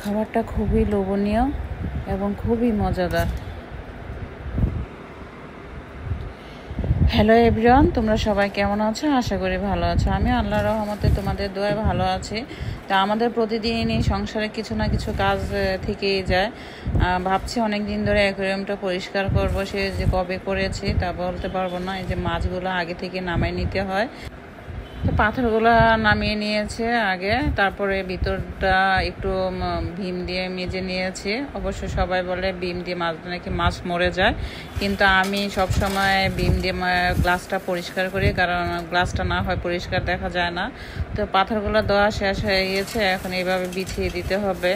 খাবারটা খুবই লোভনীয় এবং খুবই মজাদার। হ্যালো এভরিওয়ান, তোমরা সবাই কেমন আছো? আশা করি ভালো আছো। আমি আল্লাহর রহমতে তোমাদের দোয়ায় ভালো আছি। তা আমাদের প্রতিদিনই সংসারে কিছু না কিছু কাজ থেকেই যায়। ভাবছি অনেক দিন ধরে অ্যাকোয়ারিয়ামটা পরিষ্কার করবো, সে যে কবে করেছি তা বলতে পারবো না। এই যে মাছগুলো আগে থেকে নামাই নিতে হয়, তো পাথরগুলো নামিয়ে নিয়েছে আগে, তারপরে ভিতরটা একটু ভীম দিয়ে মেজে নিয়েছি। অবশ্য সবাই বলে ভীম দিয়ে মাজলে নাকি মাছ মরে যায়, কিন্তু আমি সব সময় ভীম দিয়ে গ্লাসটা পরিষ্কার করি, কারণ গ্লাসটা না হয় পরিষ্কার দেখা যায় না। তো পাথরগুলো দেওয়া শেষ হয়ে গিয়েছে, এখন এইভাবে বিছিয়ে দিতে হবে।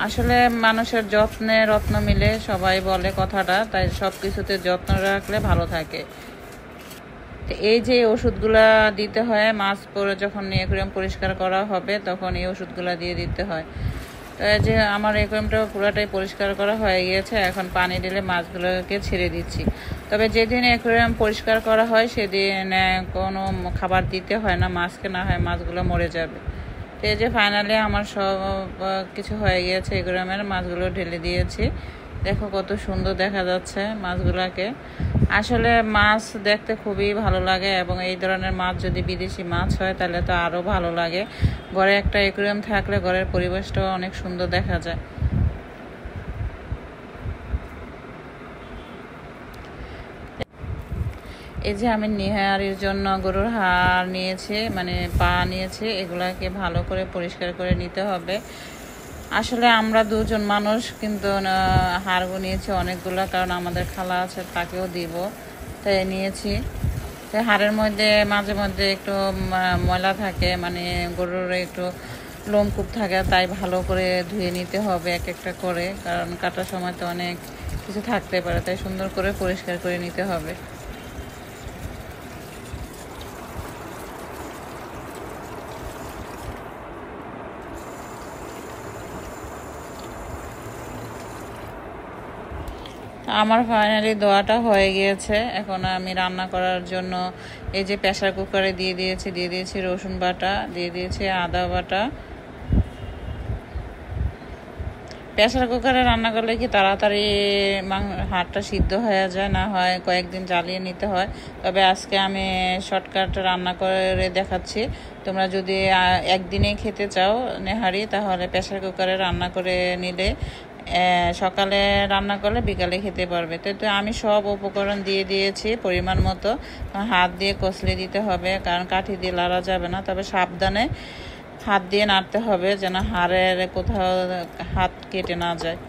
আসলে মানুষের যত্নে রত্ন মিলে, সবাই বলে কথাটা, তাই সব কিছুতে যত্ন রাখলে ভালো থাকে। এই যে ওষুধগুলা দিতে হয় মাছ পরে যখন অ্যাকোয়ারিয়াম পরিষ্কার করা হবে, তখন এই ওষুধগুলা দিয়ে দিতে হয়। তো এই যে আমার অ্যাকোয়ারিয়ামটা পুরোটাই পরিষ্কার করা হয়ে গিয়েছে, এখন পানি ঢেলে মাছগুলোকে ছেড়ে দিচ্ছি। তবে যেদিন অ্যাকোয়ারিয়াম পরিষ্কার করা হয় সেদিন কোনো খাবার দিতে হয় না মাছকে, না হয় মাছগুলো মরে যাবে। তো এই যে ফাইনালি আমার সব কিছু হয়ে গিয়েছে, অ্যাকোয়ারিয়ামের মাছগুলো ঢেলে দিয়েছি। দেখো কত সুন্দর দেখা যাচ্ছে মাছগুলোকে। আসলে মাছ দেখতে খুবই ভালো লাগে, এবং এই ধরনের মাছ যদি বিদেশি মাছ হয় তাহলে তো আরও ভালো লাগে। ঘরে একটা অ্যাকোয়ারিয়াম থাকলে ঘরের পরিবেশটাও অনেক সুন্দর দেখা যায়। এই যে আমি নিহারির জন্য গরুর হাড় নিয়েছি, মানে পা নিয়েছি, এগুলাকে ভালো করে পরিষ্কার করে নিতে হবে। আসলে আমরা দুজন মানুষ, কিন্তু হাড়গো নিয়েছি অনেকগুলো, কারণ আমাদের খালা আছে তাকেও দিব, তাই নিয়েছি। তো হাড়ের মধ্যে মাঝে মধ্যে একটু ময়লা থাকে, মানে গরুর একটু লোমকূপ থাকে, তাই ভালো করে ধুয়ে নিতে হবে এক একটা করে, কারণ কাটার সময় তো অনেক কিছু থাকতে পারে, তাই সুন্দর করে পরিষ্কার করে নিতে হবে। আমার ফাইনালি দোয়াটা হয়ে গিয়েছে। এখন আমি রান্না করার জন্য এই যে প্রেসার কুকারে দিয়ে দিয়েছি রসুন বাটা, দিয়ে দিয়েছি আদা বাটা। প্রেসার কুকারে রান্না করলে কি তাড়াতাড়ি হাড়টা সিদ্ধ হয়ে যায়, না হয় কয়েকদিন জ্বালিয়ে নিতে হয়। তবে আজকে আমি শর্টকাট রান্না করে দেখাচ্ছি। তোমরা যদি একদিনে খেতে চাও নেহারি, তাহলে প্রেসার কুকারে রান্না করে নিলে সকালে রান্না করলে বিকালে খেতে পারবে। তো আমি সব উপকরণ দিয়ে দিয়েছি পরিমাণ মতো। হাত দিয়ে কষলে দিতে হবে, কারণ কাঠি দিয়ে লাড়া যাবে না। তবে সাবধানে হাত দিয়ে নাড়তে হবে, যেন হাড়ের কোথাও হাত কেটে না যায়।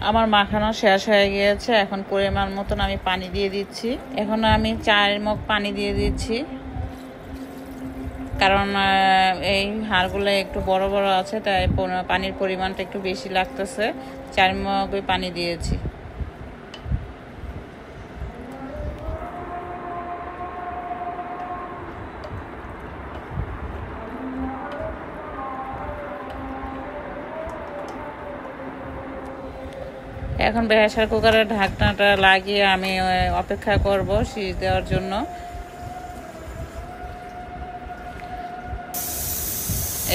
আমার মাখানো শেষ হয়ে গিয়েছে, এখন পরিমাণ মতন আমি পানি দিয়ে দিচ্ছি। এখন আমি 4 মগ পানি দিয়ে দিচ্ছি, কারণ এই হাড়গুলো একটু বড় বড় আছে, তাই পানির পরিমাণটা একটু বেশি লাগতেছে। 4 মগ পানি দিয়েছি। এখন প্রেসার কুকারের ঢাকনাটা লাগিয়ে আমি অপেক্ষা করব সিজ দেওয়ার জন্য।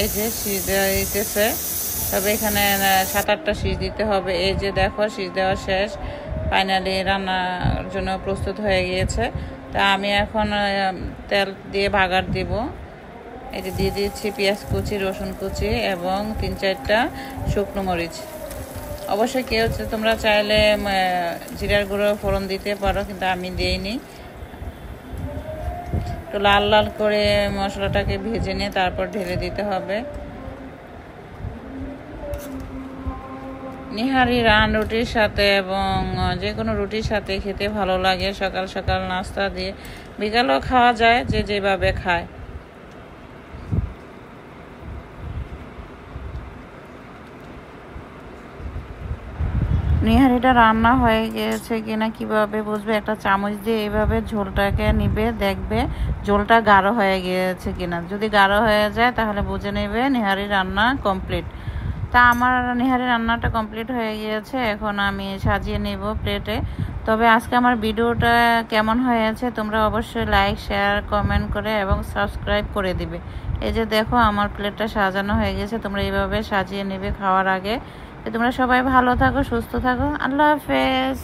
এই যে সিজ দেওয়া দিতেছে, তবে এখানে 7-8টা সিজ দিতে হবে। এই যে দেখো সিজ দেওয়া শেষ, ফাইনালি রান্নার জন্য প্রস্তুত হয়ে গিয়েছে। তা আমি এখন তেল দিয়ে ভাগার দিব। এই যে দিয়ে দিচ্ছি পেঁয়াজ কুচি, রসুন কুচি এবং 3-4টা শুকনো মরিচ। অবশ্যই কেউ তোমরা চাইলে জিরার গুঁড়ো ফোড়ন দিতে পারো, কিন্তু আমি দিইনি। একটু লাল লাল করে মশলাটাকে ভেজে নিয়ে তারপর ঢেলে দিতে হবে। নিহারি রান রুটির সাথে এবং যে কোনো রুটির সাথে খেতে ভালো লাগে। সকাল সকাল নাস্তা দিয়ে, বিকালেও খাওয়া যায়, যে যেভাবে খায়। নিহারিটা রান্না হয়ে গেছে কিনা কিভাবে বুঝবে? একটা চামচ দিয়ে এইভাবে ঝোলটাকে নিবে, দেখবে ঝোলটা গাঢ় হয়ে গিয়েছে কিনা। যদি গাঢ় হয়ে যায় তাহলে বুঝে নেবে নিহারি রান্না কমপ্লিট। তা আমার নিহারি রান্নাটা কমপ্লিট হয়ে গিয়েছে, এখন আমি সাজিয়ে নেব প্লেটে। তবে আজকে আমার ভিডিওটা কেমন হয়েছে তোমরা অবশ্যই লাইক শেয়ার কমেন্ট করে এবং সাবস্ক্রাইব করে দিবে। এই যে দেখো আমার প্লেটটা সাজানো হয়ে গেছে, তোমরা এইভাবে সাজিয়ে নেবে খাওয়ার আগে। তোমরা সবাই ভালো থাকো, সুস্থ থাকো, আল্লাহ হাফেজ।